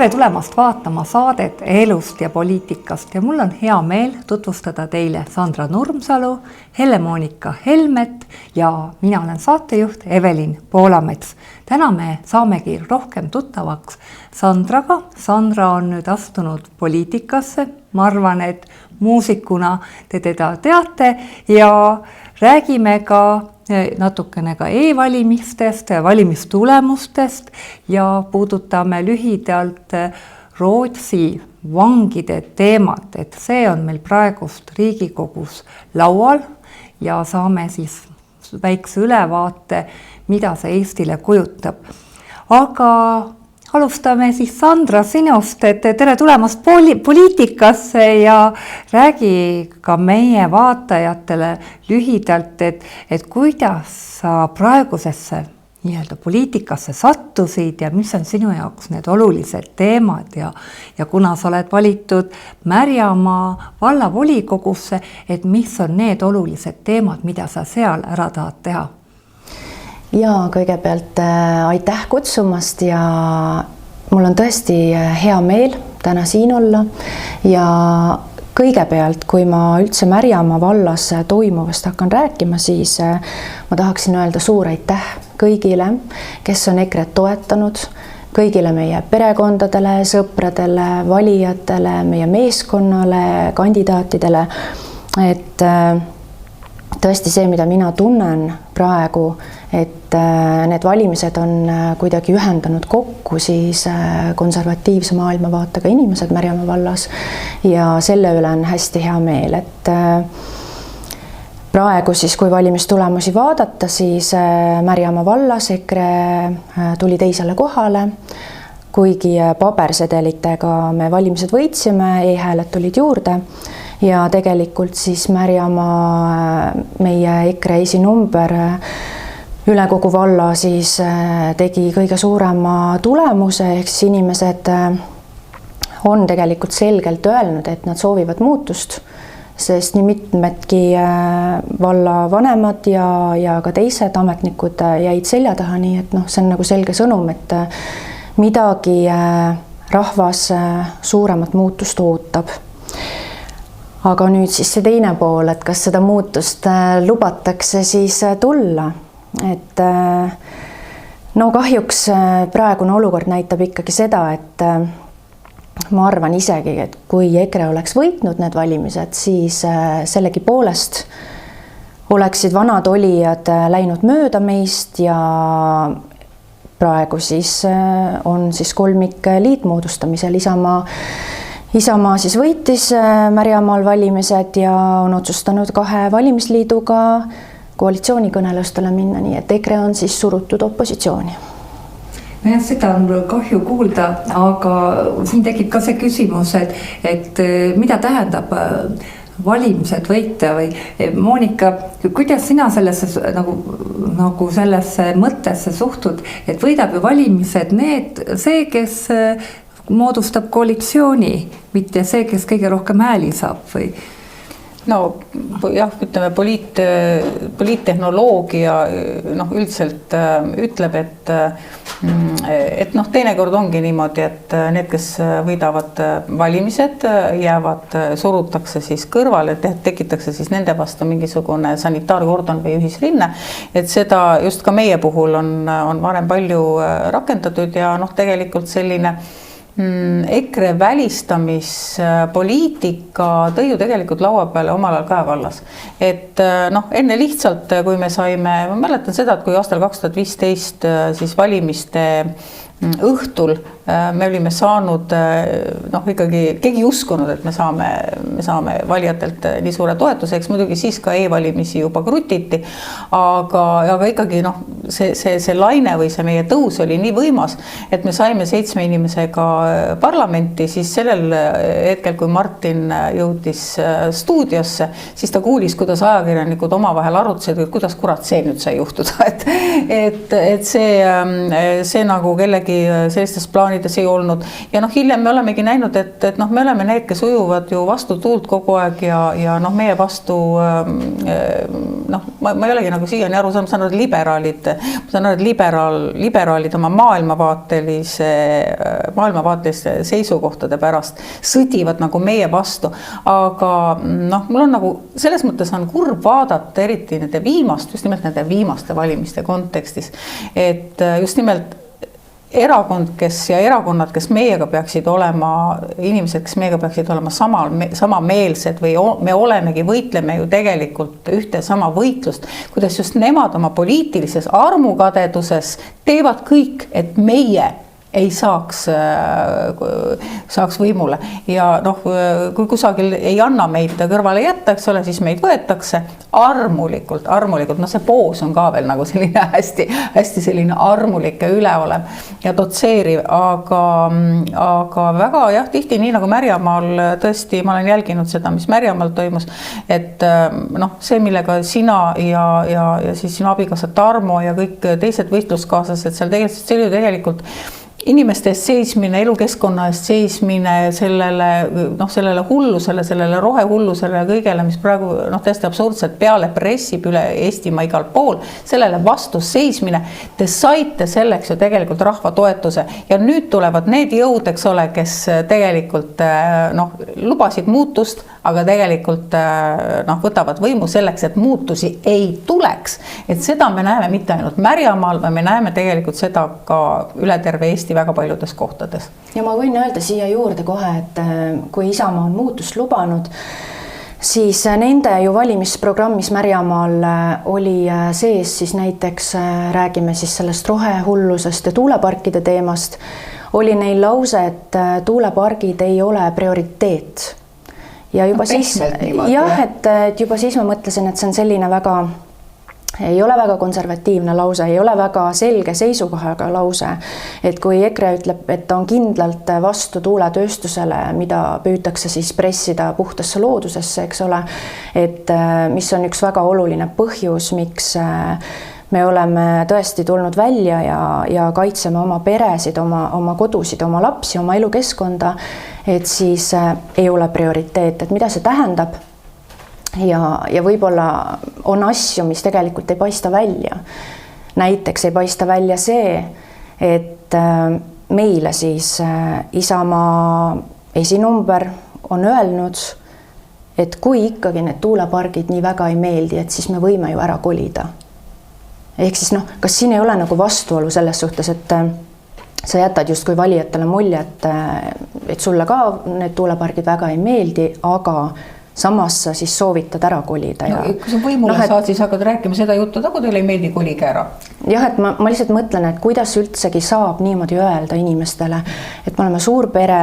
tere tulemast vaatama saadet elust ja poliitikast ja mul on hea meel tutvustada teile Sandra Nurmsalu, Helle-Moonika Helmet ja mina olen saatejuht Evelin Poolamets. Täna me saamegi rohkem tuttavaks Sandraga. Sandra on nüüd astunud poliitikasse. Ma arvan, et muusikuna te teda teate ja räägime ka natukene ka e-valimistest, valimistulemustest ja puudutame lühidalt Rootsi vangide teemat, et see on meil praegust Riigikogus laual ja saame siis väikse ülevaate, mida see Eestile kujutab. Aga alustame siis Sandra sinust, et tere tulemast poliitikasse ja räägi ka meie vaatajatele lühidalt, et kuidas sa praegusesse poliitikasse sattusid ja mis on sinu jaoks need olulised teemad ja kuna sa oled valitud Märjamaa vallavolikogusse, et mis on need olulised teemad, mida sa seal ära tahad teha? Ja kõigepealt aitäh kutsumast ja mul on tõesti hea meel täna siin olla ja kõigepealt, kui ma üldse Märjamaa vallas toimuvast hakkan rääkima, siis ma tahaksin öelda suur aitäh kõigile, kes on EKRE-t toetanud, kõigile meie perekondadele, sõpradele, valijatele, meie meeskonnale, kandidaatidele, et tõesti see, mida mina tunnen praegu, et need valimised on kuidagi ühendanud kokku siis konservatiivse maailmavaatega inimesed Märjamaa vallas ja selle üle on hästi hea meel, et praegu siis, kui valimistulemusi vaadata, siis Märjamaa vallas EKRE tuli teisele kohale, kuigi pabersedelitega me valimised võitsime, e-hääled tulid juurde ja tegelikult siis Märjamaa meie EKRE esinumber üle kogu valla siis tegi kõige suurema tulemuse, ehk siis inimesed on tegelikult selgelt öelnud, et nad soovivad muutust, sest nii mitmedki valla vanemad ja ka teised ametnikud jäid selja taha, nii et see on nagu selge sõnum, et midagi rahvas suuremat muutust ootab. Aga nüüd siis see teine pool, et kas seda muutust lubatakse siis tulla, et kahjuks praegune olukord näitab ikkagi seda, et ma arvan isegi, et kui EKRE oleks võitnud need valimised, siis sellegipoolest oleksid vanad olijad läinud mööda meist ja praegu siis on siis kolmik liit moodustamisel. Isamaa siis võitis Märjamaal valimised ja on otsustanud 2 valimisliiduga koalitsioonikõnelustele minna, nii et EKRE on siis surutud opositsiooni. Seda on kahju kuulda, aga siin tekib ka see küsimus, et mida tähendab valimised võita või Moonika, kuidas sina sellesse nagu sellesse mõttesse suhtud, et võidab ju valimised see, kes moodustab koalitsiooni, mitte see, kes kõige rohkem hääli saab või? Ütleme, poliittehnoloogia üldiselt ütleb, et teinekord ongi niimoodi, et need, kes võidavad valimised, surutakse siis kõrvale, tekitakse siis nende vastu mingisugune sanitaarkordon või ühisrinne, et seda just ka meie puhul on varem palju rakendatud ja tegelikult selline EKRE välistamispoliitika tõi ju tegelikult laua peale omal ajal Kaja Kallas. Et enne lihtsalt, kui me saime, ma mäletan seda, et kui aastal 2015 siis valimiste õhtul me olime saanud, ikkagi keegi uskunud, et me saame valijatelt nii suure toetuse, eks muidugi siis ka e-valimisi juba krutiti, aga ikkagi see laine või see meie tõus oli nii võimas, et me saime 7 inimesega parlamenti, siis sellel hetkel, kui Martin jõudis stuudiosse, siis ta kuulis, kuidas ajakirjanikud omavahel arutasid, et kuidas kurat see nüüd sai juhtuda, et see nagu kellegi sellistes plaanides koolides ei olnud. Ja noh, hiljem me olemegi näinud, et noh, me oleme need, kes ujuvad ju vastu tuult kogu aeg ja noh, meie vastu noh, ma ei olegi nagu siiani aru saanud, ma saan aru, et liberaalid oma maailmavaatelise seisukohtade pärast sõdivad nagu meie vastu, aga noh, mul on nagu selles mõttes on kurb vaadata eriti nende just nimelt nende viimaste valimiste kontekstis, et just nimelt erakonnad, kes meiega peaksid olema, inimesed, kes meiega peaksid olema samameelsed või me võitleme ju tegelikult ühte sama võitlust, kuidas just nemad oma poliitilises armukadeduses teevad kõik, et meie ei saaks võimule ja noh, kui kusagil ei anna meid kõrvale jätta, eks ole, siis meid võetakse armulikult, no see poos on ka veel nagu selline hästi selline armulik ja üleolev ja dotseeriv, aga väga jah, tihti nii nagu Märjamaal tõesti, ma olen jälginud seda, mis Märjamaal toimus, et noh, see, millega sina ja siis sinu abikaasa Tarmo ja kõik teised võistluskaaslased seal tegelikult inimeste eest seismine, elukeskkonna eest seismine, sellele hullusele, sellele rohehullusele ja kõigele, mis praegu täiesti absurdselt peale pressib üle Eestimaa igal pool, sellele vastu seismine, te saite selleks ju tegelikult rahva toetuse ja nüüd tulevad need jõud, eks ole, kes tegelikult lubasid muutust, aga tegelikult võtavad võimu selleks, et muutusi ei tuleks. Et seda me näeme mitte ainult Märjamaal, vaid me näeme tegelikult seda ka üle terve Eesti väga paljudes kohtades. Ja ma võin öelda siia juurde kohe, et kui Isamaa on muutust lubanud, siis nende ju valimisprogrammis Märjamaal oli sees siis näiteks, räägime siis sellest rohehullusest ja tuuleparkide teemast, oli neil lause, et tuulepargid ei ole prioriteet. Ja juba siis, et juba siis ma mõtlesin, et see on selline ei ole väga konservatiivne lause, ei ole väga selge seisukohaga lause, et kui EKRE ütleb, et on kindlalt vastu tuuletööstusele, mida püütakse siis pressida puhtasse loodusesse, eks ole, et mis on üks väga oluline põhjus, miks me oleme tõesti tulnud välja ja kaitseme oma peresid, oma kodusid, oma lapsi, oma elukeskkonda, et siis ei ole prioriteet, et mida see tähendab? Ja võib-olla on asju, mis tegelikult ei paista välja. Näiteks ei paista välja see, et meile siis Isamaa esinumber on öelnud, et kui ikkagi need tuulepargid nii väga ei meeldi, et siis me võime ju ära kolida. Ehk siis kas siin ei ole nagu vastuolu selles suhtes, et sa jätad justkui valijatele mulje, et sulle ka need tuulepargid väga ei meeldi, aga samas sa siis soovitad ära kolida. Kui sa võimule saad, siis hakkad rääkima seda juttu, kui teile ei meeldi, kolige ära. Jah, et ma lihtsalt mõtlen, et kuidas üldsegi saab niimoodi öelda inimestele, et me oleme suur pere,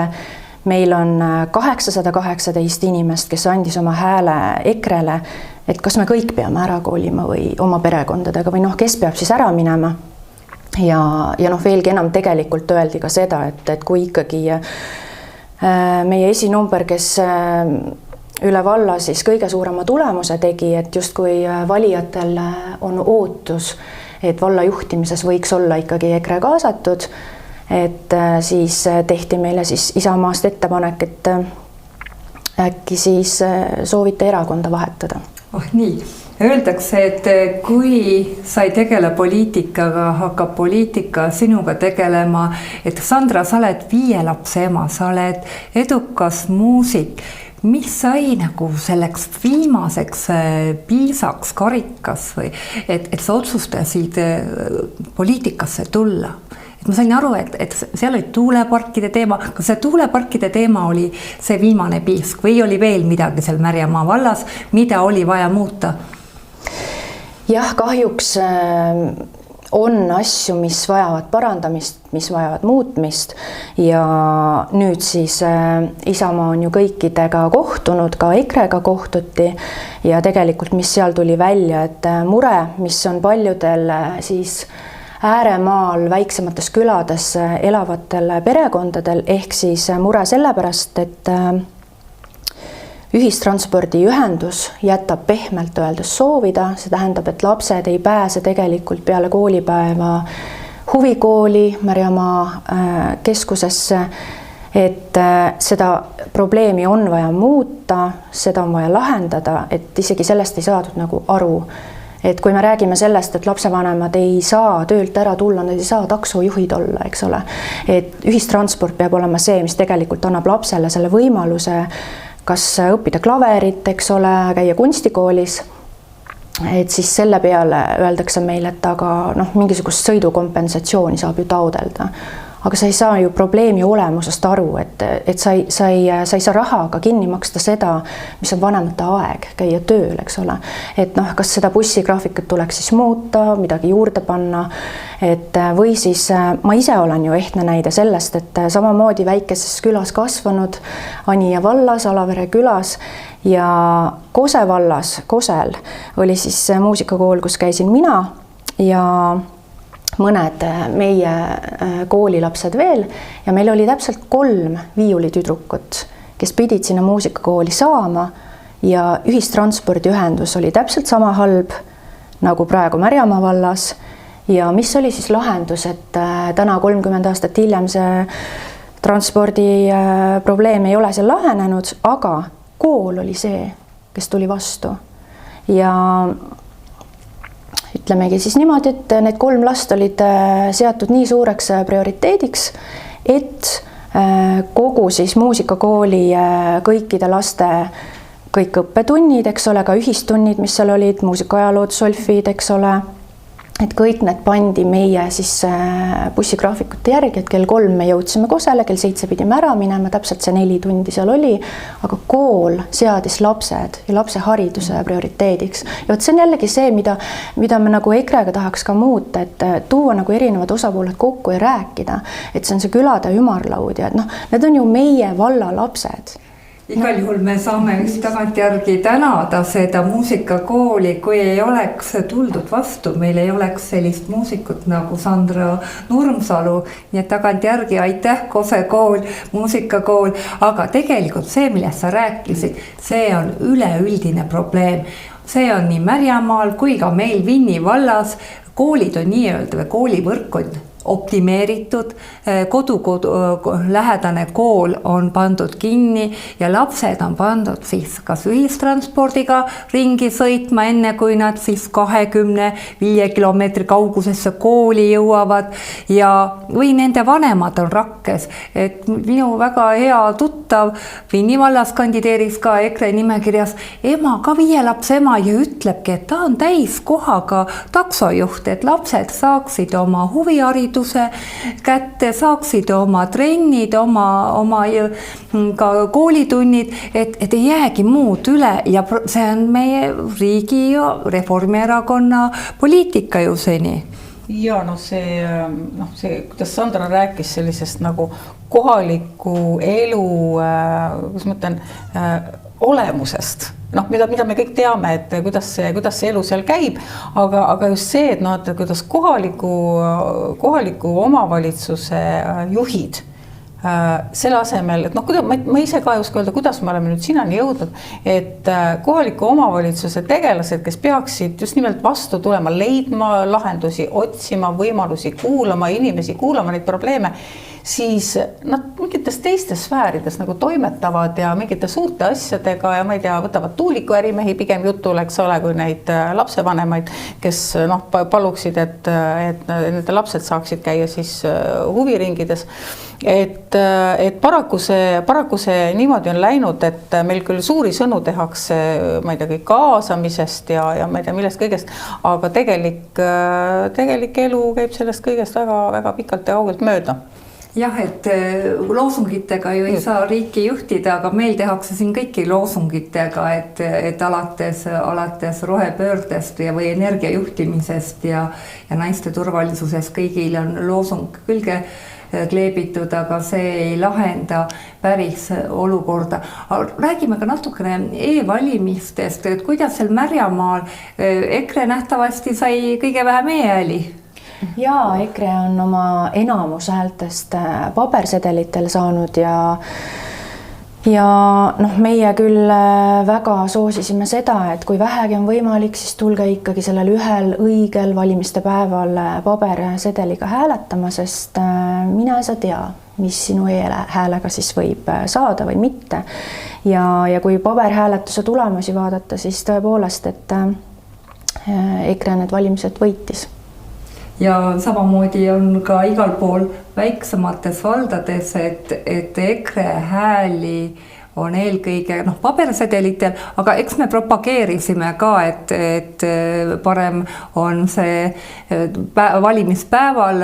meil on 818 inimest, kes andis oma hääle EKRE-le, et kas me kõik peame ära kolima või oma perekondadega või kes peab siis ära minema. Ja veelgi enam tegelikult öeldi ka seda, et kui ikkagi meie esinumber, kes üle valla siis kõige suurema tulemuse tegi, et justkui valijatel on ootus, et valla juhtimises võiks olla ikkagi EKRE kaasatud, et siis tehti meile siis Isamaast ettepanek, et äkki siis soovite erakonda vahetada. Nii, öeldakse, et kui sa ei tegele poliitikaga, hakkab poliitika sinuga tegelema, et Sandra, sa oled 5 lapse ema, sa oled edukas muusik. Mis sai nagu selleks viimaseks piisaks, karikas või et sa otsustasid poliitikasse tulla? Et ma sain aru, et seal oli tuuleparkide teema. Kas see tuuleparkide teema oli see viimane piisk või oli veel midagi seal Märjamaa vallas, mida oli vaja muuta? Jah, kahjuks on asju, mis vajavad parandamist, mis vajavad muutmist ja nüüd siis Isamaa on ju kõikidega kohtunud, ka EKRE-ga kohtuti ja tegelikult, mis seal tuli välja, et mure, mis on paljudel siis ääremaal väiksemates külades elavatel perekondadel, ehk siis mure sellepärast, et ühistranspordiühendus jätab pehmelt öeldes soovida, see tähendab, et lapsed ei pääse tegelikult peale koolipäeva huvikooli Märjamaa keskusesse, et seda probleemi on vaja muuta, seda on vaja lahendada, et isegi sellest ei saadud nagu aru. Et kui me räägime sellest, et lapsevanemad ei saa töölt ära tulla, nad ei saa taksojuhid olla, eks ole. Et ühistransport peab olema see, mis tegelikult annab lapsele selle võimaluse kas õppida klaverit, eks ole, käia kunstikoolis. Et siis selle peale öeldakse meile, et aga mingisugust sõidukompensatsiooni saab ju taodelda. Aga sa ei saa ju probleemi olemusest aru, et sa ei saa rahaga kinni maksta seda, mis on vanemate aeg käia tööl, eks ole. Et kas seda bussigraafikut tuleks siis muuta, midagi juurde panna, või siis ma ise olen ju ehtne näide sellest, et samamoodi väikeses külas kasvanud Anija vallas, Alavere külas ja Kose vallas, Kosel oli siis muusikakool, kus käisin mina ja mõned meie koolilapsed veel ja meil oli täpselt 3 viiulitüdrukut, kes pidid sinna muusikakooli saama ja ühistranspordiühendus oli täpselt sama halb nagu praegu Märjamaa vallas ja mis oli siis lahendus, et täna 30 aastat hiljem see transpordi probleem ei ole seal lahenenud, aga kool oli see, kes tuli vastu ja ütlemegi siis niimoodi, et need 3 last olid seatud nii suureks prioriteediks, et kogu siis muusikakooli kõikide laste kõik õppetunnid, eks ole, ka ühistunnid, mis seal olid, muusikajalood, solfid, eks ole, et kõik need pandi meie siis bussigraafikute järgi, et kell 3 me jõudsime Kosele, kell 7 pidime ära minema, täpselt see 4 tundi seal oli, aga kool seadis lapsed ja lapse hariduse prioriteediks. Ja see on jällegi see, mida me nagu EKRE-ga tahaks ka muuta, et tuua nagu erinevad osapooled kokku ja rääkida, et see on see külade ümarlaud ja et need on ju meie valla lapsed. Igal juhul me saame vist tagantjärgi tänada seda muusikakooli, kui ei oleks tuldud vastu, meil ei oleks sellist muusikut nagu Sandra Nurmsalu, nii et tagantjärgi aitäh, Kose kool, muusikakool, aga tegelikult see, millest sa rääkisid, see on üleüldine probleem. See on nii Märjamaal kui ka meil Vinni vallas, koolid on nii-öelda või koolivõrk on optimeeritud, lähedane kool on pandud kinni ja lapsed on pandud siis kas ühistranspordiga ringi sõitma, enne kui nad siis 25 kilomeetri kaugusesse kooli jõuavad või nende vanemad on rakkes. Et minu väga hea tuttav Vinni vallas kandideeris ka EKRE nimekirjas, ema ka 5 lapse ema ja ütlebki, et ta on täis kohaga taksojuht, et lapsed saaksid oma huvihariduse kätte, saaksid oma trennid, oma ka koolitunnid, et ei jäägi muud üle ja see on meie riigi ja Reformierakonna poliitika ju seni. Ja see, kuidas Sandra rääkis sellisest nagu kohaliku elu, kus ma ütlen, olemusest, mida me kõik teame, et kuidas see elu seal käib, aga just see, et kuidas kohaliku omavalitsuse juhid selle asemel, et ma ise ka ei oska öelda, kuidas me oleme nüüd sinani jõudnud, et kohaliku omavalitsuse tegelased, kes peaksid just nimelt vastu tulema, leidma lahendusi, otsima võimalusi, kuulama inimesi, kuulama neid probleeme, siis nad mingites teistes sfäärides nagu toimetavad ja mingite suurte asjadega ja ma ei tea, võtavad tuulikuärimehi pigem jutule, eks ole, kui neid lapsevanemaid, kes paluksid, et nende lapsed saaksid käia siis huviringides. Et paraku see niimoodi on läinud, et meil küll suuri sõnu tehakse, ma ei tea, kõik kaasamisest ja ma ei tea, millest kõigest, aga tegelik elu käib sellest kõigest väga, väga pikalt ja kaugelt mööda. Jah, et loosungitega ju ei saa riiki juhtida, aga meil tehakse siin kõiki loosungitega, et alates rohepöördest või energiajuhtimisest ja naiste turvalisusest kõigil on loosung külge kleebitud, aga see ei lahenda päris olukorda. Räägime ka natukene e-valimistest, et kuidas seal Märjamaal EKRE nähtavasti sai kõige vähem e-hääli? Jaa, EKRE on oma enamus häältest pabersedelitel saanud ja noh, meie küll väga soosisime seda, et kui vähegi on võimalik, siis tulge ikkagi sellel ühel õigel valimiste päeval pabersedeliga hääletama, sest mine sa tea, mis sinu e-häälega siis võib saada või mitte. Ja kui paberhääletuse tulemusi vaadata, siis tõepoolest, et EKRE need valimised võitis. Ja samamoodi on ka igal pool väiksemates valdades, et EKRE hääli on eelkõige pabersedelitel, aga eks me propageerisime ka, et parem on see valimispäeval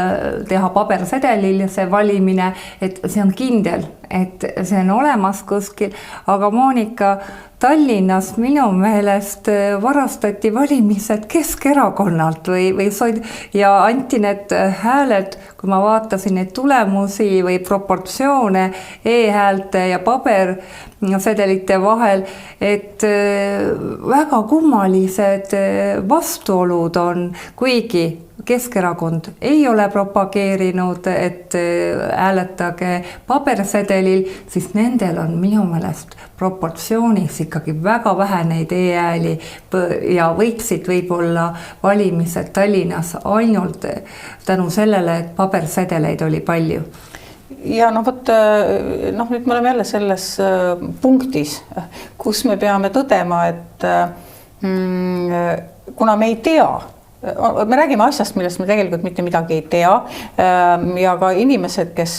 teha pabersedelil see valimine, et see on kindel, et see on olemas kuskil, aga Monika, Tallinnas minu meelest varastati valimised Keskerakonnalt või ja anti need hääled, kui ma vaatasin neid tulemusi või proportsioone e-häälte ja pabersedelite vahel, et väga kummalised vastuolud on, kuigi Keskerakond ei ole propageerinud, et hääletage pabersedelil, siis nendel on minu meelest proportsioonis ikkagi väga vähe neid e-hääli ja võitsid võib-olla valimised Tallinnas ainult tänu sellele, et pabersedeleid oli palju. Ja vot, nüüd me oleme jälle selles punktis, kus me peame tõdema, et kuna me ei tea, me räägime asjast, millest me tegelikult mitte midagi ei tea ja ka inimesed, kes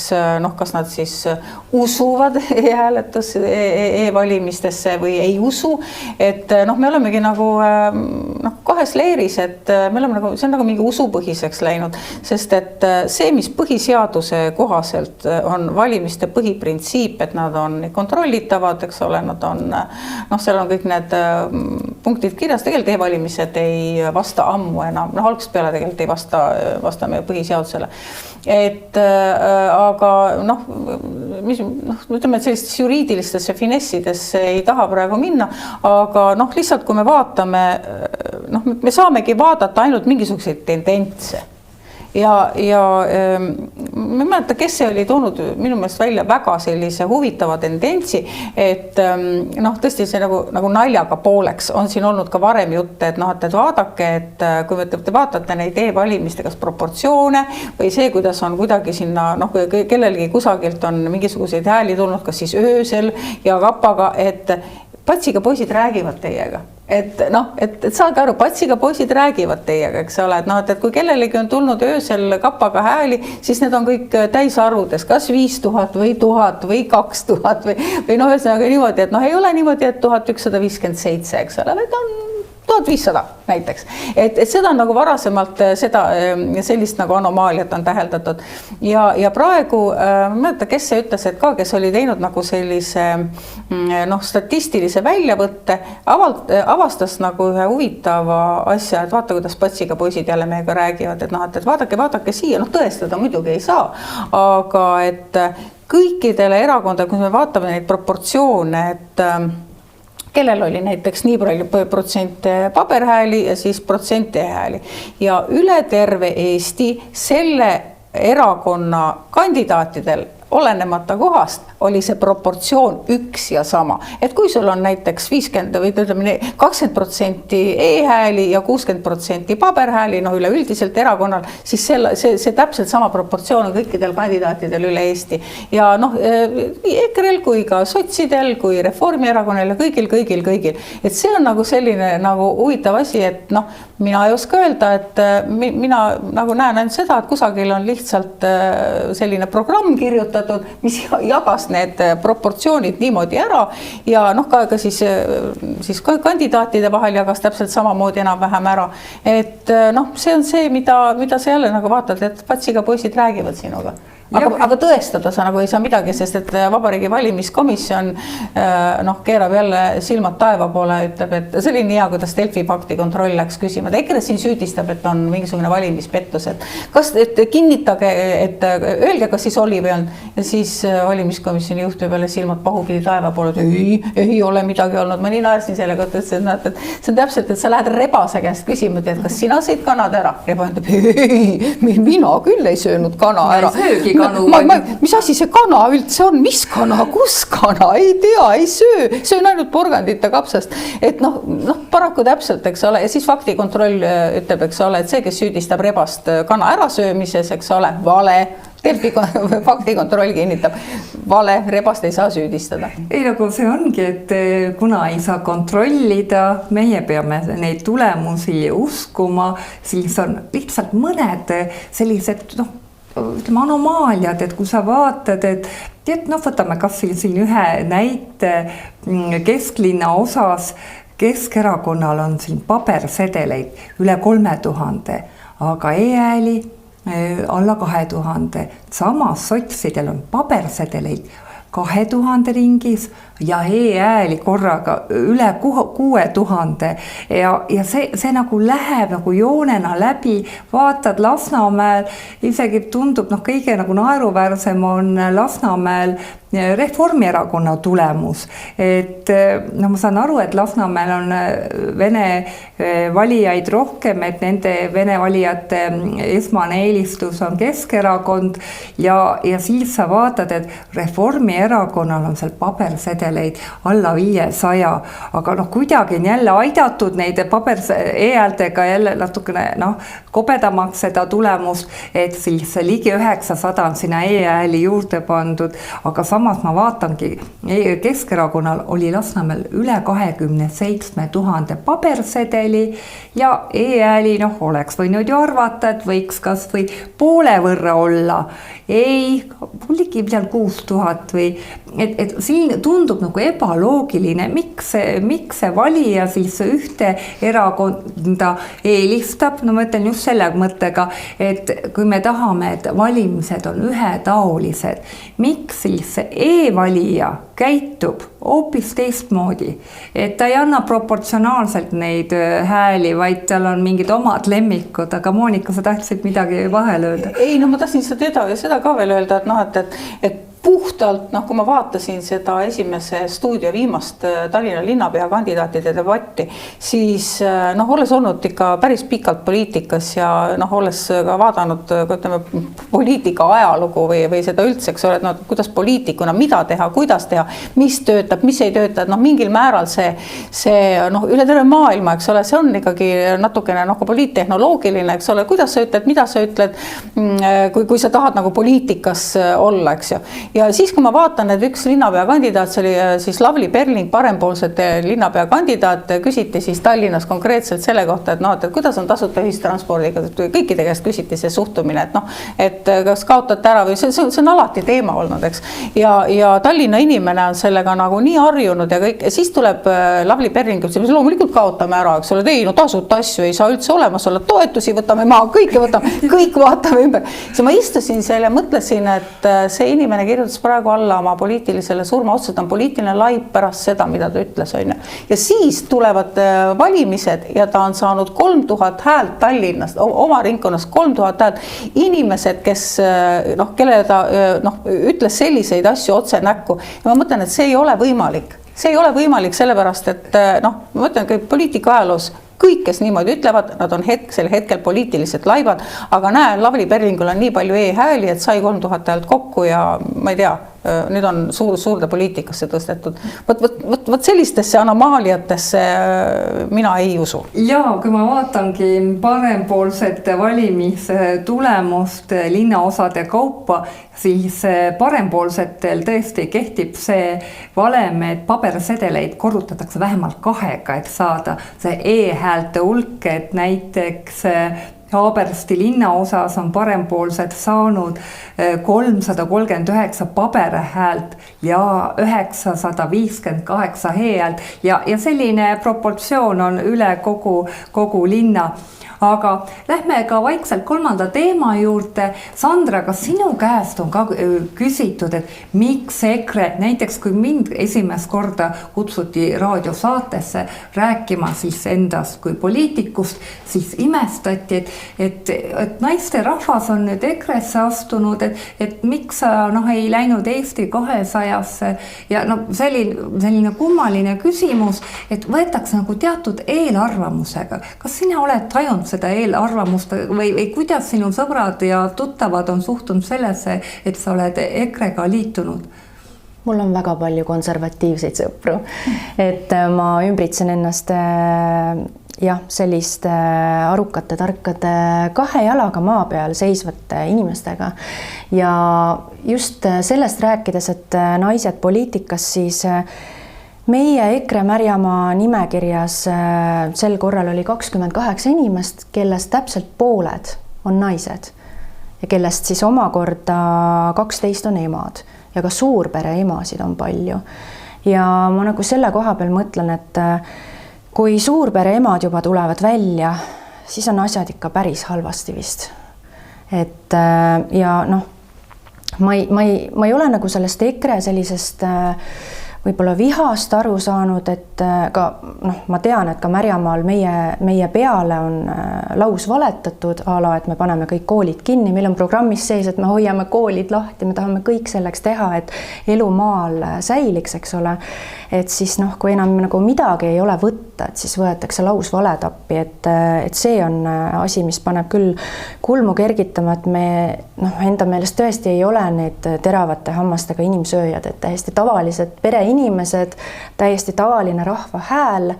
kas nad siis usuvad e-hääletus e-valimistesse või ei usu, et me olemegi nagu kahes leeris, et me oleme nagu, see on nagu mingi usupõhiseks läinud, sest et see, mis põhiseaduse kohaselt on valimiste põhiprintsiip, et nad on kontrollitavad, eks ole, nad on, seal on kõik need punktid kirjas, tegelikult e-valimised ei vasta ammu enam, algusest peale tegelikult ei vasta meie põhiseadusele. Et aga ütleme, et sellistesse juriidilistesse finessidesse ei taha praegu minna, aga lihtsalt kui me vaatame, me saamegi vaadata ainult mingisuguseid tendentse. Ja ma ei mäleta, kes see oli toonud minu meelest välja väga sellise huvitava tendentsi, et tõesti see nagu naljaga pooleks on siin olnud ka varem jutte, et vaadake, et kui te vaatate neid e-valimiste kas proportsioone või see, kuidas on kuidagi sinna, kellelgi kusagilt on mingisuguseid hääli tulnud, kas siis öösel ja kapaga, et patsiga poisid räägivad teiega. Et saage aru, patsiga poisid räägivad teiega, eks ole, et kui kellelegi on tulnud öösel kapaga hääli, siis need on kõik täisarvudes, kas 5000 või 1000 või 2000 või ühesõnaga niimoodi, et ei ole niimoodi, et 1157, eks ole, vaid on 1500 näiteks. Et seda on nagu varasemalt sellist nagu anomaaliat on täheldatud. Ja praegu, ma mõtleta, kes see ütles, et ka, kes oli teinud nagu sellise statistilise väljavõtte, avastas nagu ühe huvitava asja, et vaata, kuidas patsiga poisid jälle meiega räägivad, et vaadake siia, tõestada muidugi ei saa, aga et kõikidele erakondadele, kui me vaatame neid proportsioone, et kellel oli näiteks nii palju protsente paberhääli ja siis protsente hääli. Ja üle terve Eesti selle erakonna kandidaatidel olenemata kohast oli see proportsioon üks ja sama. Et kui sul on näiteks 50 või 20% e-hääli ja 60% paberhääli, üleüldiselt erakonnal, siis see täpselt sama proportsioon on kõikidel kandidaatidel üle Eesti. Ja nii EKRE-l kui ka sotsidel, kui Reformierakonnal ja kõigil. Et see on nagu selline nagu huvitav asi, et mina ei oska öelda, et mina nagu näen ainult seda, et kusagil on lihtsalt selline programm kirjutatud, mis jagas need proportsioonid niimoodi ära ja ka siis kandidaatide vahel jagas täpselt samamoodi enam-vähem ära. Et see on see, mida sa jälle nagu vaatad, et patsiga poisid räägivad sinuga. Aga tõestada sa nagu ei saa midagi, sest et Vabariigi valimiskomisjon keerab jälle silmad taeva poole, ütleb, et see oli nii hea, kuidas Delfi fakti kontroll läks küsima. EKRE siin süüdistab, et on mingisugune valimispettus, et kinnitage, et öelge, kas siis oli või on. Ja siis valimiskomisjoni juht peale silmad pahupidi taeva poole, et ei ole midagi olnud. Ma nii naersin sellega, et see on täpselt, et sa lähed rebase käest küsima, et kas sina sõid kanad ära? Reba ütleb, ei, mina küll ei söönud kana ära. kanu. Mis asi see kana üldse on, mis kana, kus kana, ei tea, ei söön ainult porgandit ja kapsast. Et noh, paraku täpselt, eks ole, ja siis faktikontroll ütleb, eks ole, et see, kes süüdistab rebast kana ärasöömises, eks ole, vale. Delfi faktikontroll kinnitab, vale, rebast ei saa süüdistada. Ei, nagu see ongi, et kuna ei saa kontrollida, meie peame neid tulemusi uskuma, siis on lihtsalt mõned sellised, ütleme anomaaliad, et kui sa vaatad, et võtame kas siin ühe näite kesklinna osas, Keskerakonnal on siin pabersedeleid üle 3000, aga e-hääli alla 2000, samas sotsidel on pabersedeleid 2000 ringis ja e-hääli korraga üle 6000 ja see nagu läheb nagu joonena läbi, vaatad Lasnamäel, isegi tundub kõige nagu naeruväärsem on Lasnamäel Reformierakonna tulemus, et ma saan aru, et Lasnamäel on vene valijaid rohkem, et nende vene valijate esmane eelistus on Keskerakond ja siis sa vaatad, et Reformierakonnal on seal pabersedeleid alla 500, aga kuidagi on jälle aidatud neid e-häältega jälle natukene kobedamaks seda tulemust, et siis ligi 900 on sinna e-hääli juurde pandud, aga samas ma vaatangi, Keskerakonnal oli Lasnamäel üle 27 000 pabersedeli ja e-hääli oleks võinud ju arvata, et võiks kas või poole võrra olla. Ei, ligi 6000 või, et siin tundub nagu ebaloogiline, miks see valija siis ühte erakonda eelistab, ma ütlen just selle mõttega, et kui me tahame, et valimised on ühetaolised, miks siis e-valija käitub hoopis teistmoodi, et ta ei anna proportsionaalselt neid hääli, vaid tal on mingid omad lemmikud, aga Moonika, sa tahtsid midagi vahele öelda? Ei, ma tahtsin seda ka veel öelda, et puhtalt, kui ma vaatasin seda esimese stuudio viimast Tallinna linnapea kandidaatide debatti, siis olles olnud ikka päris pikalt poliitikas ja olles ka vaadanud poliitika ajalugu või seda üldse, eks ole, et kuidas poliitikuna, mida teha, kuidas teha, mis töötab, mis ei tööta, et mingil määral see üle terve maailma, eks ole, see on ikkagi natukene poliittehnoloogiline, eks ole, kuidas sa ütled, mida sa ütled, kui sa tahad poliitikas olla, eks ju. Ja siis, kui ma vaatan, et üks linnapea kandidaat, see oli siis Lavly Perling, parempoolsete linnapea kandidaat, küsiti siis Tallinnas konkreetselt selle kohta, et kuidas on tasuta ühistranspordiga, kõikide käest küsiti see suhtumine, et kas kaotate ära või see on alati teema olnud, eks. Ja Tallinna inimene on sellega nii harjunud ja kõik, ja siis tuleb Lavly Perling, ütleb, loomulikult kaotame ära, eks ole, tasuta asju ei saa üldse olemas olla, toetusi võtame maha, kõike võtame, kõik vaatame ümber. Ja ma istusin seal ja mõtlesin, et see inimene kirjutas praegu alla oma poliitilisele surmaotsusele, on poliitiline laip pärast seda, mida ta ütles, on ju. Ja siis tulevad valimised ja ta on saanud 3000 häält Tallinnast, oma ringkonnas 3000 häält. Inimesed, kellele ta ütles selliseid asju otse näkku. Ja ma mõtlen, et see ei ole võimalik. See ei ole võimalik sellepärast, et ma mõtlen, et poliitika ajaloos kõik, kes niimoodi ütlevad, nad on sel hetkel poliitilised laibad, aga näe, Lavly Perlingul on nii palju e-hääli, et sai 3000 häält kokku ja ma ei tea, nüüd on suurde poliitikasse tõstetud. Võt sellistesse anomaaliatesse mina ei usu. Ja kui ma vaatangi parempoolsete valimistulemust linnaosade kaupa, siis parempoolsetel tõesti kehtib see valem, et pabersedeleid korrutatakse vähemalt 2, et saada see e-häälte hulk, et näiteks Haabersti linnaosas on parempoolsed saanud 339 paberhäält ja 958 e-häält ja selline proportsioon on üle kogu linna. Aga lähme ka vaikselt 3. teema juurde. Sandra, kas sinu käest on ka küsitud, et miks EKRE, näiteks kui mind esimest korda kutsuti raadiosaatesse rääkima siis endast kui poliitikust, siis imestati, et naiste rahvas on nüüd EKRE-sse astunud, et miks sa ei läinud Eesti 200-sse ja selline kummaline küsimus, et võetakse teatud eelarvamusega. Kas sina oled tajunud seda eelarvamust või kuidas sinu sõbrad ja tuttavad on suhtunud sellesse, et sa oled EKRE-ga liitunud? Mul on väga palju konservatiivseid sõpru, et ma ümbritsen ennast selliste arukate, tarkade, kahe jalaga maa peal seisvate inimestega. Ja just sellest rääkides, et naised poliitikas, siis meie EKRE Märjamaa nimekirjas sel korral oli 28 inimest, kellest täpselt pooled on naised ja kellest siis omakorda 12 on emad. Ja ka suurpere emasid on palju. Ja ma nagu selle koha peal mõtlen, et kui suurpere emad juba tulevad välja, siis on asjad ikka päris halvasti vist. Et ja noh, ma ei ole nagu sellest EKRE sellisest võib-olla vihast aru saanud, et ka ma tean, et ka Märjamaal meie peale on laus valetatud et me paneme kõik koolid kinni, meil on programmis sees, et me hoiame koolid lahti, me tahame kõik selleks teha, et elu maal säiliks, eks ole. Et siis kui enam nagu midagi ei ole võtta, et siis võetakse laus valetappi, et see on asi, mis paneb küll kulmu kergitama, et me enda meelest tõesti ei ole need teravate hammastega inimsööjad, et täiesti tavalised pereinimesed, täiesti tavaline rahva hääl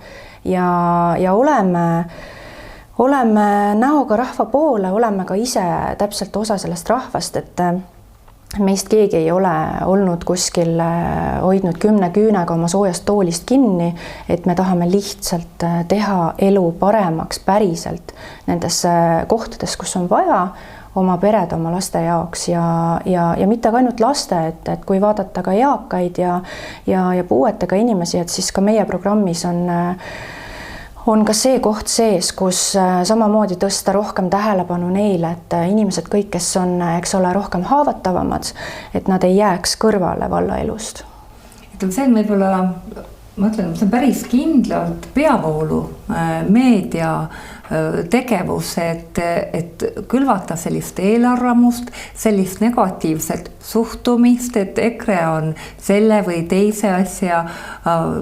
ja oleme näoga rahva poole, oleme ka ise täpselt osa sellest rahvast, et meist keegi ei ole olnud kuskil hoidnud 10 küünega oma soojast toolist kinni, et me tahame lihtsalt teha elu paremaks päriselt nendes kohtades, kus on vaja oma pered, oma laste jaoks ja mitte ka ainult laste, et kui vaadata ka eakaid ja puuetega inimesi, et siis ka meie programmis on ka see koht sees, kus samamoodi tõsta rohkem tähelepanu neile, et inimesed kõik, kes on, eks ole, rohkem haavatavamad, et nad ei jääks kõrvale vallaelust. See on võib-olla, ma ütlen, see on päris kindlalt peavoolu meedia tegevus, et külvata sellist eelarvamust, sellist negatiivset suhtumist, et EKRE on selle või teise asja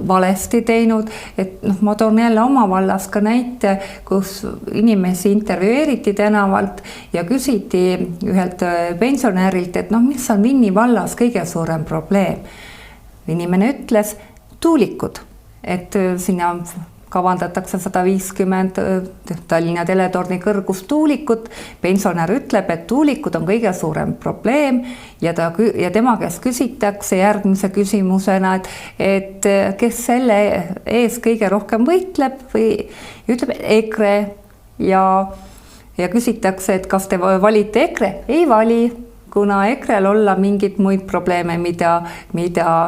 valesti teinud. Et ma toon jälle oma vallas ka näite, kus inimesi intervjueeriti tänavalt ja küsiti ühelt pensionärilt, et mis on Vinni vallas kõige suurem probleem. Inimene ütles tuulikud, et sinna kavandatakse 150 Tallinna teletorni kõrgust tuulikut. Pensionär ütleb, et tuulikud on kõige suurem probleem ja tema käest küsitakse järgmise küsimusena, et kes selle ees kõige rohkem võitleb või ütleb EKRE ja küsitakse, et kas te valite EKRE? Ei vali, kuna EKRE-l olla mingid muid probleeme, mida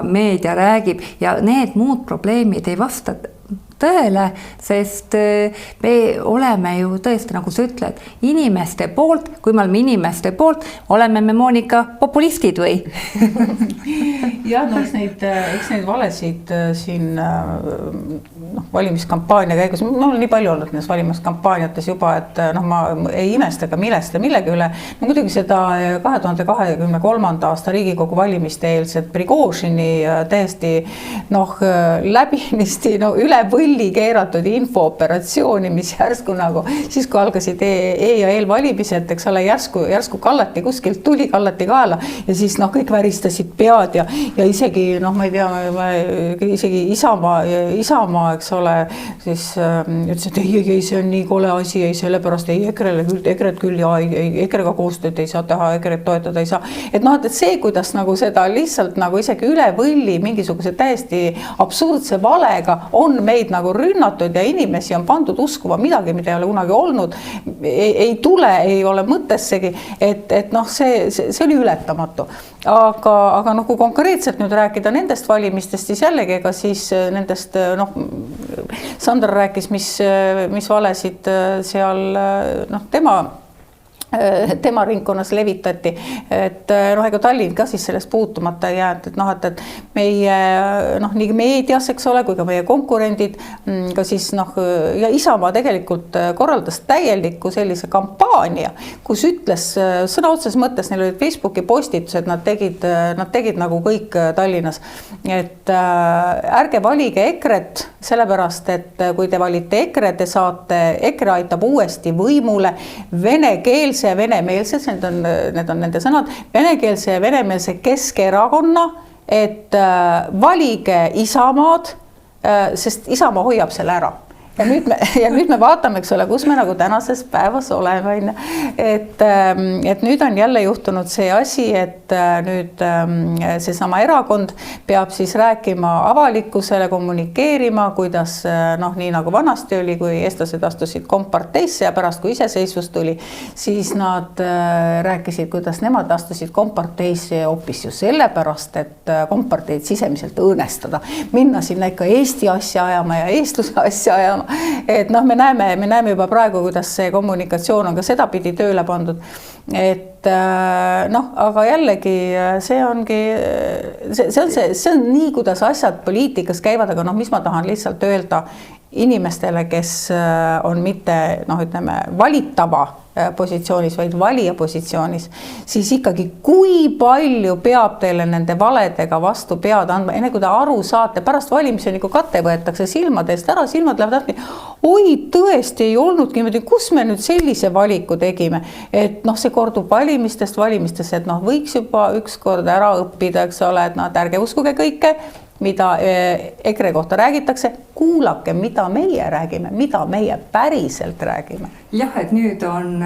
meedia räägib ja need muud probleemid ei vasta tõele, sest me oleme ju tõesti, nagu sa ütled, inimeste poolt, kui me oleme inimeste poolt, oleme me, Monika, populistid või? Jah, eks neid valesid siin valimiskampaania käigus, ma olen nii palju olnud nendes valimiskampaaniates juba, et ma ei imesta ka millegi üle. No muidugi seda 2023. aasta Riigikogu valimiste eelset Prigožini täiesti läbinisti üle võlli keeratud infooperatsiooni, mis järsku siis kui algasid ja eelvalimised, eks ole, järsku kallati kuskilt, tuli kallati kaela ja siis kõik väristasid pead ja isegi, ma ei tea, isegi Isamaa, eks ole, siis ütles, et ei, see on nii kole asi, ei sellepärast ei EKRE-t küll ja EKRE-ga koostööd ei saa teha, EKRE-t toetada ei saa. Et see, kuidas seda lihtsalt isegi üle võlli mingisuguse täiesti absurdse valega on meid rünnatud ja inimesi on pandud uskuma midagi, mida ei ole kunagi olnud, ei tule, ei ole mõttessegi, et see oli ületamatu. Aga kui konkreetselt nüüd rääkida nendest valimistest, siis jällegi ega siis nendest, Sandra rääkis, mis valesid seal tema tema ringkonnas levitati, et noh, ega Tallinn ka siis sellest puutumata ei jäänud, et noh, et meie noh, nii meedias, eks ole, kui ka meie konkurendid ka siis noh, ja Isamaa tegelikult korraldas täieliku sellise kampaania, kus ütles sõna otseses mõttes, neil olid Facebooki postitused, nad tegid nagu kõik Tallinnas, et ärge valige EKRE-t, sellepärast, et kui te valite EKRE, te saate, EKRE aitab uuesti võimule venekeelse ja venemeelse, need on nende sõnad, venekeelse ja venemeelse Keskerakonna, et valige Isamaad, sest Isamaa hoiab selle ära. Ja nüüd me vaatame, eks ole, kus me nagu tänases päevas oleme, et nüüd on jälle juhtunud see asi, et nüüd seesama erakond peab siis rääkima avalikkusele, kommunikeerima, kuidas noh, nii nagu vanasti oli, kui eestlased astusid komparteisse ja pärast, kui iseseisvus tuli, siis nad rääkisid, kuidas nemad astusid komparteisse hoopis ju sellepärast, et komparteid sisemiselt õõnestada, minna sinna ikka Eesti asja ajama ja eestluse asja ajama. Et noh, me näeme juba praegu, kuidas see kommunikatsioon on ka sedapidi tööle pandud, et noh, aga jällegi see on nii, kuidas asjad poliitikas käivad, aga noh, mis ma tahan lihtsalt öelda inimestele, kes on mitte noh, ütleme valitava positsioonis, vaid valija positsioonis, siis ikkagi kui palju peab teile nende valedega vastu pead andma, enne kui te aru saate, pärast valimisi on ikka kate võetakse silmadest ära, silmad lähevad lahti, oi tõesti ei olnudki niimoodi, kus me nüüd sellise valiku tegime, et noh, see kordub valimistest, et noh, võiks juba ükskord ära õppida, eks ole, et noh, ärge uskuge kõike, mida EKRE kohta räägitakse, kuulake, mida meie räägime, mida meie päriselt räägime. Jah, et nüüd on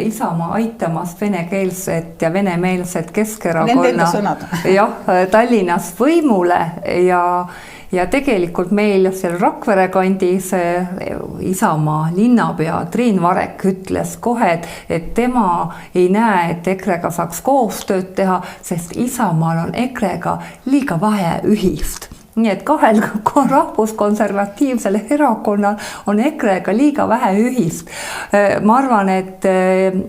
Isamaa aitamas venekeelset ja venemeelset Keskerakonna Tallinnas võimule ja tegelikult meil seal Rakvere kandis Isamaa linnapea Triin Varek ütles kohe, et tema ei näe, et EKRE-ga saaks koostööd teha, sest Isamaal on EKRE-ga liiga vähe ühist. Nii et kahel rahvuskonservatiivsel erakonnal on EKRE-ga liiga vähe ühist. Ma arvan, et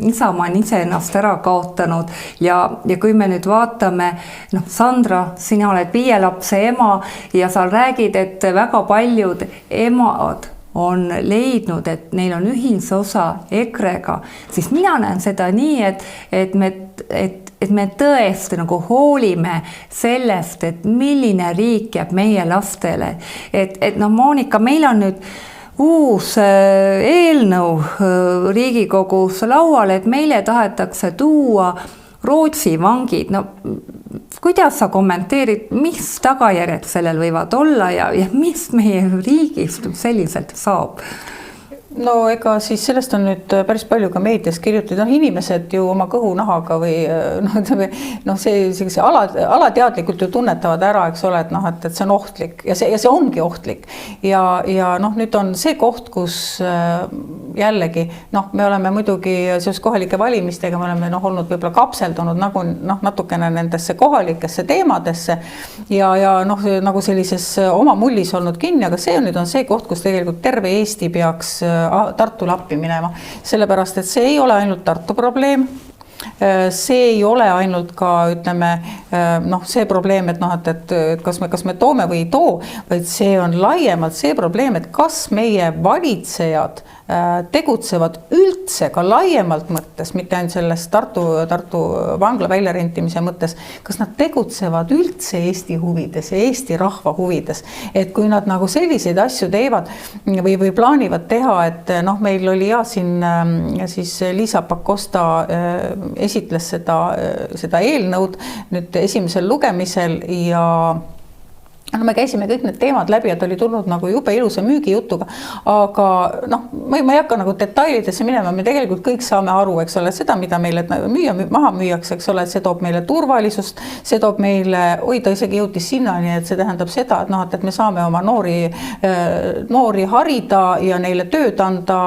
Isamaa on ise ennast ära kaotanud ja kui me nüüd vaatame, noh, Sandra, sina oled 5 lapse ema ja sa räägid, et väga paljud emad on leidnud, et neil on ühisosa EKRE-ga, siis mina näen seda nii, et me tõesti nagu hoolime sellest, et milline riik jääb meie lastele. Et no Moonika, meil on nüüd uus eelnõu Riigikogus laual, et meile tahetakse tuua Rootsi vangid. No, kuidas sa kommenteerid, mis tagajärjed sellel võivad olla ja mis meie riigist selliselt saab? No ega siis sellest on nüüd päris palju ka meedias kirjutatud, inimesed ju oma kõhunahaga või see alateadlikult ju tunnetavad ära, eks ole, et see on ohtlik ja see ongi ohtlik ja noh, nüüd on see koht, kus jällegi me oleme muidugi seoses kohalike valimistega, me oleme olnud võib-olla kapseldunud nagu natukene nendesse kohalikesse teemadesse ja nagu sellises oma mullis olnud kinni, aga see nüüd on see koht, kus tegelikult terve Eesti peaks Tartule appi minema, sellepärast, et see ei ole ainult Tartu probleem, see ei ole ainult ka, ütleme, see probleem, et kas me toome või ei too, vaid see on laiemalt see probleem, et kas meie valitsejad tegutsevad üldse ka laiemalt mõttes, mitte ainult selles Tartu vangla väljarentimise mõttes, kas nad tegutsevad üldse Eesti huvides ja Eesti rahva huvides, et kui nad nagu selliseid asju teevad või plaanivad teha, et meil oli siin siis Liisa Pakosta esitles seda eelnõud nüüd esimesel lugemisel ja me käisime kõik need teemad läbi, et oli tulnud nagu jube ilusa müügijutuga, aga ma ei hakka nagu detailidesse minema, me tegelikult kõik saame aru, eks ole, seda, mida meile maha müüakse, eks ole, see toob meile turvalisust, see toob meile, ta isegi jõutis sinnani, et see tähendab seda, et me saame oma noori harida ja neile tööd anda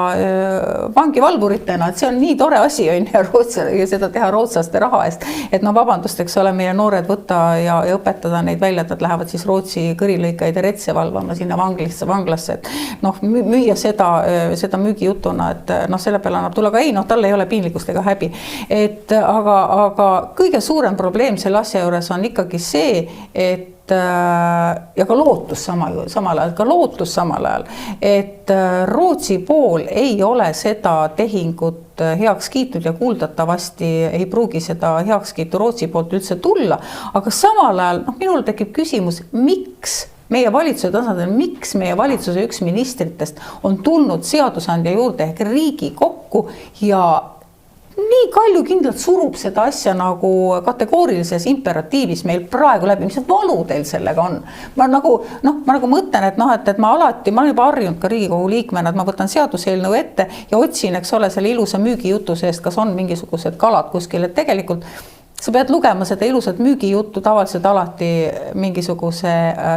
vangivalvuritena, et see on nii tore asi, ja seda teha rootslaste raha eest, et vabandust, eks ole, meie noored võtta ja õpetada neid välja, et nad lähevad siis Rootsi Rootsi kõrilõikaid ja retse valvama sinna vanglasse, et noh, müüa seda müügijutuna, et noh, selle peale annab tulla, aga ei, noh, tal ei ole piinlikkust ega häbi. Et aga kõige suurem probleem selle asja juures on ikkagi see, et ja ka lootus samal ajal, et Rootsi pool ei ole seda tehingut heaks kiitnud ja kuuldatavasti ei pruugi seda heakskiitu Rootsi poolt üldse tulla, aga samal ajal minul tekib küsimus, miks meie valitsuse tasandil, miks meie valitsuse üks ministritest on tulnud seadusandja juurde ehk Riigikokku ja nii kaljukindlalt surub seda asja nagu kategoorilises imperatiivis meil praegu läbi, mis valu teil sellega on. Ma nagu mõtlen, et ma olen juba harjunud ka Riigikogu liikmena, et ma võtan seaduseelnõu ette ja otsin, eks ole, selle ilusa müügijuttu seest, kas on mingisugused kalad kuskil, et tegelikult sa pead lugema seda ilusat müügijuttu tavaliselt alati mingisuguse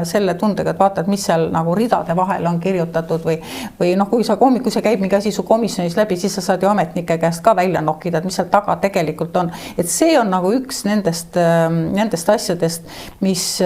selle tundega, et vaatad, mis seal nagu ridade vahel on kirjutatud või noh, kui see käib mingi asi su komisjonis läbi, siis sa saad ju ametnike käest ka välja nokkida, et mis seal taga tegelikult on. Et see on nagu üks nendest asjadest, mis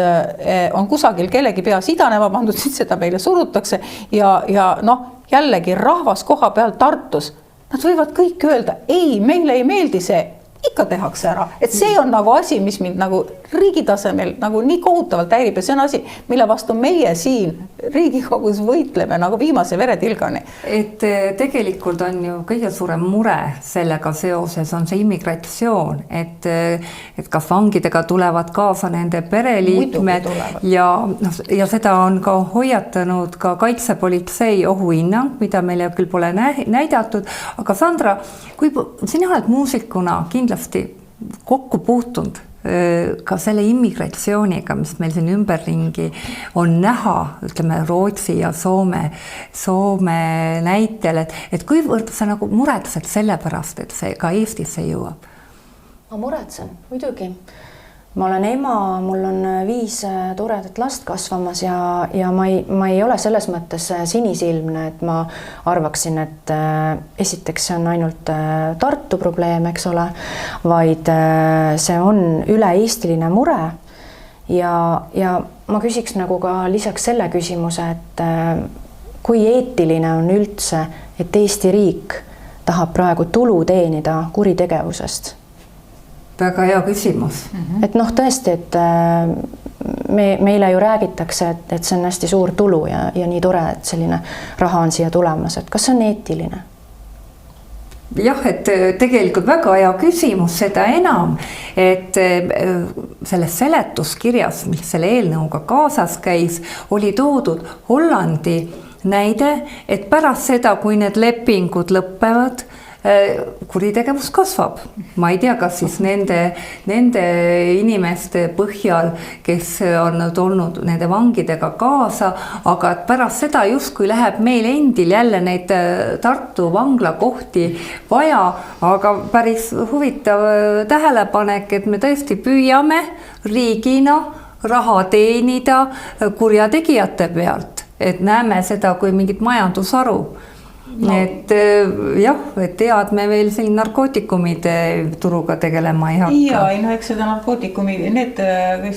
on kusagil kellegi peas idanema pandud, siis seda meile surutakse ja noh, jällegi rahvas koha peal Tartus, nad võivad kõik öelda, ei, meile ei meeldi see, ikka tehakse ära, et see on nagu asi, mis mind nagu riigi tasemel nagu nii kohutavalt häirib ja see on asi, mille vastu meie siin Riigikogus võitleme nagu viimase veretilgani. Et tegelikult on ju kõige suurem mure sellega seoses on see immigratsioon, et kas vangidega tulevad kaasa nende pereliikmed ja seda on ka hoiatanud ka kaitsepolitsei ohuhinnang, mida meile küll pole näidatud, aga Sandra, kui sina oled muusikuna kindlasti kokku puutunud ka selle immigratsiooniga, mis meil siin ümberringi on näha, ütleme Rootsi ja Soome näitel, et kuivõrd sa nagu muretsed selle pärast, et see ka Eestisse jõuab? Ma muretsen, muidugi. Ma olen ema, mul on 5 toredat last kasvamas ja ma ei ole selles mõttes sinisilmne, et ma arvaksin, et esiteks see on ainult Tartu probleem, eks ole, vaid see on üle-eestiline mure ja ma küsiks nagu ka lisaks selle küsimuse, et kui eetiline on üldse, et Eesti riik tahab praegu tulu teenida kuritegevusest? Väga hea küsimus. Et noh, tõesti, et meile ju räägitakse, et see on hästi suur tulu ja nii tore, et selline raha on siia tulemas, et kas see on eetiline? Jah, et tegelikult väga hea küsimus, seda enam, et selles seletuskirjas, mis selle eelnõuga kaasas käis, oli toodud Hollandi näide, et pärast seda, kui need lepingud lõppevad, kuritegevus kasvab. Ma ei tea, kas siis nende inimeste põhjal, kes on olnud nende vangidega kaasa, aga pärast seda justkui läheb meil endil jälle neid Tartu vangla kohti vaja, aga päris huvitav tähelepanek, et me tõesti püüame riigina raha teenida kurjategijate pealt, et näeme seda kui mingit majandusharu. No. Et jah, et tead me veel siin narkootikumide turuga tegelema ei hakka. Ja, no eks seda narkootikumi, need,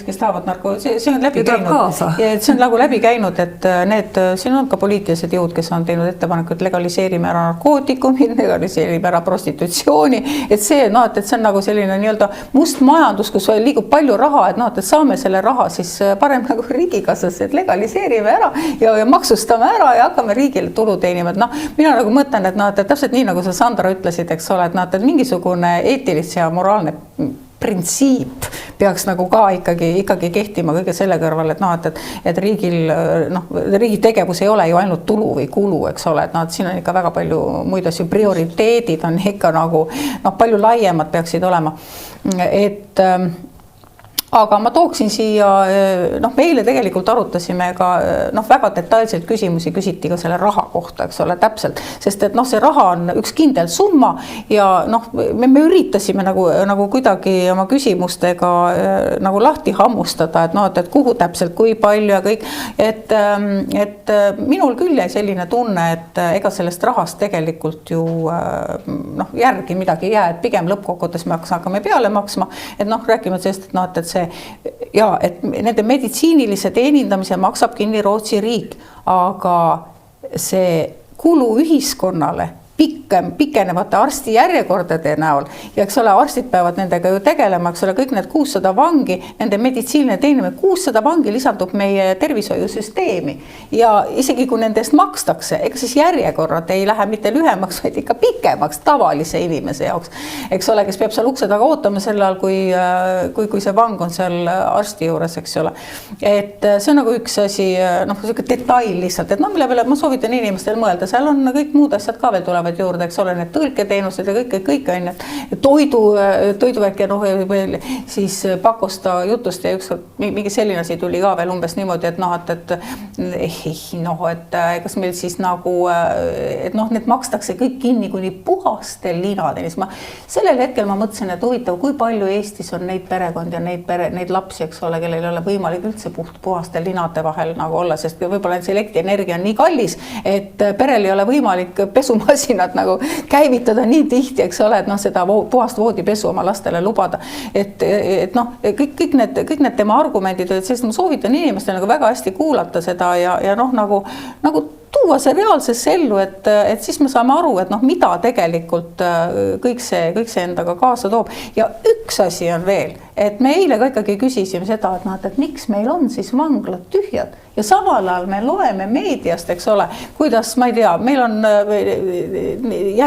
kes tahavad see on läbi käinud. See on nagu läbi käinud, et siin on ka poliitilised jõud, kes on teinud ettepaneku, et legaliseerime ära narkootikumid, legaliseerime ära prostitutsiooni, et see on nagu selline nii-öelda must majandus, kus liigub palju raha, et saame selle raha siis parem nagu riigikassasse, et legaliseerime ära ja maksustame ära ja hakkame riigile tulu teenima, et mina nagu mõtlen, et täpselt nii, nagu sa Sandra ütlesid, eks ole, et mingisugune eetilis ja moraalne printsiip peaks nagu ka ikkagi kehtima kõige selle kõrval, et riigi tegevus ei ole ju ainult tulu või kulu, eks ole, et siin on ikka väga palju muid asju, prioriteedid on ikka nagu palju laiemad peaksid olema, et aga ma tooksin siia, meile tegelikult arutasime ka väga detailselt küsimusi küsiti ka selle raha kohta, eks ole, täpselt, sest et see raha on üks kindel summa ja me üritasime nagu kuidagi oma küsimustega nagu lahti hammustada, et kuhu täpselt, kui palju ja kõik, et minul küll jäi selline tunne, et ega sellest rahast tegelikult ju järgi midagi ei jää, et pigem lõppkokkuvõttes me hakkame peale maksma, et räägime sellest, et see et nende meditsiinilise teenindamise maksab kinni Rootsi riik, aga see kulu ühiskonnale pikenevate arstijärjekordade näol ja eks ole, arstid peavad nendega ju tegelema, eks ole, kõik need 600 vangi, nende meditsiiniline teenimine, 600 vangi lisandub meie tervishoiusüsteemi ja isegi kui nendest makstakse, ega siis järjekorrad ei lähe mitte lühemaks, vaid ikka pikemaks tavalise inimese jaoks, eks ole, kes peab seal ukse taga ootama sel ajal, kui see vang on seal arsti juures, eks ole. Et see on nagu üks asi, detail lihtsalt, et mille peale ma soovitan inimestel mõelda, seal on kõik muud asjad ka veel tulevad juurde, eks ole, need tõlketeenused ja kõik on, et toiduväk ja siis Pakosta jutust ja ükskord mingi selline asi tuli ka veel umbes niimoodi, et kas meil siis nagu, et need makstakse kõik kinni kuni puhastel linadeni. Sellel hetkel ma mõtlesin, et huvitav, kui palju Eestis on neid perekondi ja neid lapsi, eks ole, kellel ei ole võimalik üldse puhastel linade vahel nagu olla, sest võib-olla see elektrienergia on nii kallis, et perel ei ole võimalik pesumasin nagu käivitada nii tihti, eks ole, et seda puhast voodipesu oma lastele lubada. Et kõik need tema argumendid, et sellest ma soovitan inimestel nagu väga hästi kuulata seda ja nagu tuua see reaalsesse ellu, et siis me saame aru, et mida tegelikult kõik see endaga kaasa toob. Ja üks asi on veel, et me eile ka ikkagi küsisime seda, et miks meil on siis vanglad tühjad ja samal ajal me loeme meediast, eks ole, kuidas, ma ei tea, meil on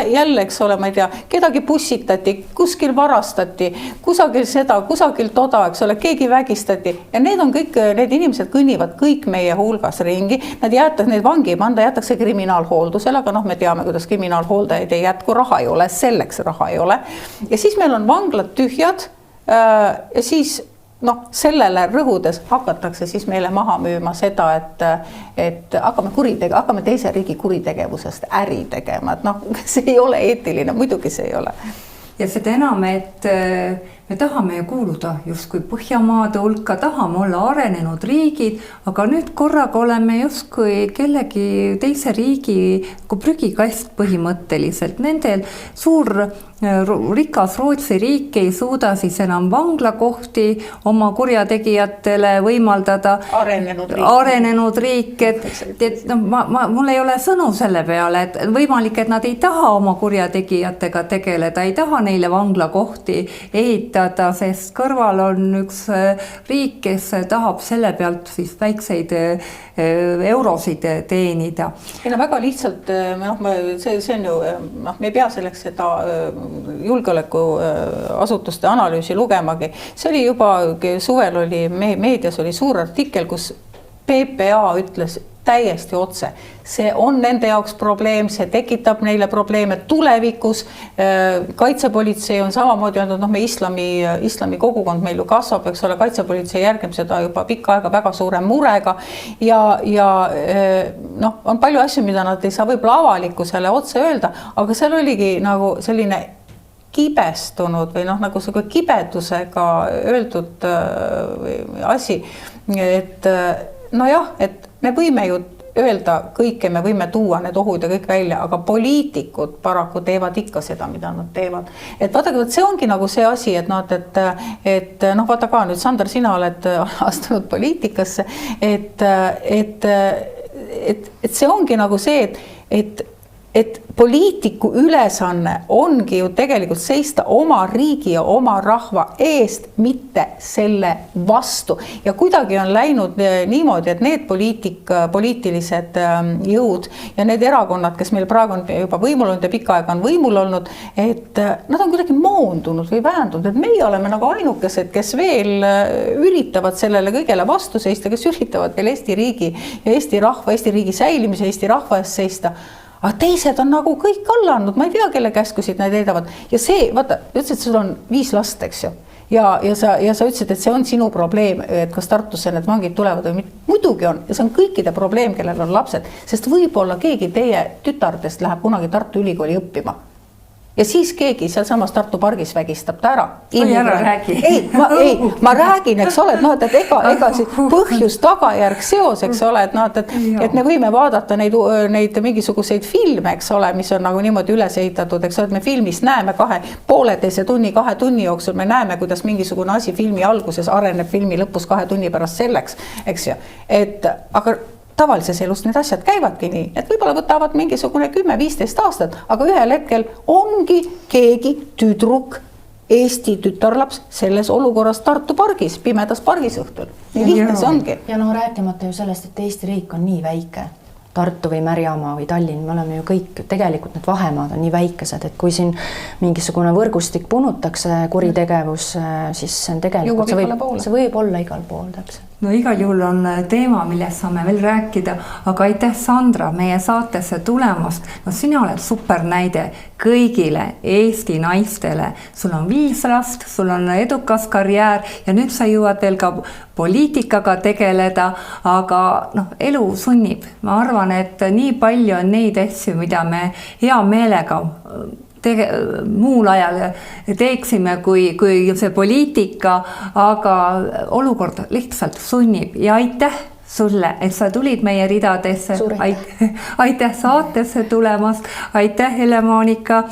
jälle, eks ole, ma ei tea, kedagi pussitati, kuskil varastati, kusagil seda, kusagil toda, eks ole, keegi vägistati ja need on kõik, need inimesed kõnnivad kõik meie hulgas ringi, need vangi jätakse kriminaalhooldusele, aga me teame, kuidas kriminaalhooldajaid ei jätku, raha ei ole, selleks raha ei ole ja siis meil on vanglad tühjad ja siis sellele rõhudes hakatakse siis meile maha müüma seda, et hakkame teise riigi kuritegevusest äri tegema, et see ei ole eetiline, muidugi see ei ole. Ja seda enam, et me tahame ju kuuluda justkui Põhjamaade hulka, tahame olla arenenud riigid, aga nüüd korraga oleme justkui kellegi teise riigi prügikast põhimõtteliselt. Nendel suur rikas Rootsi riik ei suuda siis enam vanglakohti oma kurjategijatele võimaldada. Arenenud riik, et mul ei ole sõnu selle peale, et võimalik, et nad ei taha oma kurjategijatega tegeleda, ei taha neile vanglakohti ehitada, sest kõrval on üks riik, kes tahab selle pealt siis väikseid eurosid teenida. Väga lihtsalt, see on ju, me ei pea selleks seda julgeolekuasutuste analüüsi lugemagi. See oli juba suvel oli meedias oli suur artikkel, kus PPA ütles täiesti otse. See on nende jaoks probleem, see tekitab neile probleeme tulevikus. Kaitsepolitsei on samamoodi öeldud, me islami kogukond meil ju kasvab, eks ole, kaitsepolitsei järgib seda juba pikka aega väga suure murega ja on palju asju, mida nad ei saa võib-olla avalikkusele otse öelda, aga seal oligi nagu selline kibestunud või nagu kibedusega öeldud asi, et et me võime ju öelda kõike, me võime tuua need ohud ja kõik välja, aga poliitikud paraku teevad ikka seda, mida nad teevad. Et vaadake, see ongi nagu see asi, et vaata ka nüüd, Sander, sina oled astunud poliitikasse, et see ongi nagu see, et poliitiku ülesanne ongi ju tegelikult seista oma riigi ja oma rahva eest, mitte selle vastu. Ja kuidagi on läinud niimoodi, et need poliitilised jõud ja need erakonnad, kes meil praegu on juba võimul olnud ja pikka aega on võimul olnud, et nad on kuidagi moondunud või väändunud, et meie oleme nagu ainukesed, kes veel üritavad sellele kõigele vastu seista, kes üritavad veel Eesti riigi ja Eesti rahva, Eesti riigi säilimise, Eesti rahva eest seista. Aga teised on nagu kõik alla andnud, ma ei tea, kelle käskusid nad eedavad. Ja see, vaata, ütlesid, et sul on 5 last, eks ju. Ja sa ütlesid, et see on sinu probleem, et kas Tartusse need vangid tulevad või mitte. Muidugi on, ja see on kõikide probleem, kellel on lapsed, sest võib-olla keegi teie tütardest läheb kunagi Tartu Ülikooli õppima. ja siis keegi sealsamas Tartu pargis vägistab ta ära. Ära räägi. Ma räägin, eks ole, et ega siis põhjus, tagajärg, seos, eks ole, et me võime vaadata neid mingisuguseid filme, eks ole, mis on nagu niimoodi üles ehitatud, eks ole, et me filmis näeme 2,5 tunni, 2 tunni jooksul, me näeme, kuidas mingisugune asi filmi alguses areneb filmi lõpus 2 tunni pärast selleks, eks ju, aga tavalises elus need asjad käivadki nii, et võib-olla võtavad mingisugune 10-15 aastat, aga ühel hetkel ongi keegi tüdruk, Eesti tütarlaps selles olukorras Tartu pargis, pimedas pargis õhtul. Nii lihtne see ongi. Ja rääkimata ju sellest, et Eesti riik on nii väike. Tartu või Märjamaa või Tallinn, me oleme ju kõik, tegelikult need vahemaad on nii väikesed, et kui siin mingisugune võrgustik punutakse kuritegevus, siis see on tegelikult, see võib olla igal pool täpselt. No igal juhul on teema, millest saame veel rääkida, aga aitäh Sandra meie saatesse tulemast. No sina oled super näide kõigile Eesti naistele. Sul on 5 last, sul on edukas karjäär ja nüüd sa jõuad veel ka poliitikaga tegeleda, aga elu sunnib. Ma arvan, et nii palju on neid asju, mida me hea meelega muul ajal teeksime kui see poliitika, aga olukord lihtsalt sunnib ja aitäh sulle, et sa tulid meie ridadesse. Aitäh saatesse tulemast, aitäh Helle-Moonika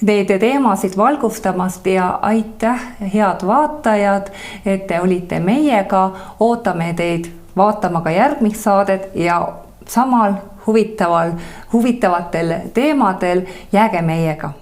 neid teemasid valgustamast ja aitäh head vaatajad, et te olite meiega, ootame teid vaatama ka järgmist saadet ja samal huvitavatel teemadel jääge meiega.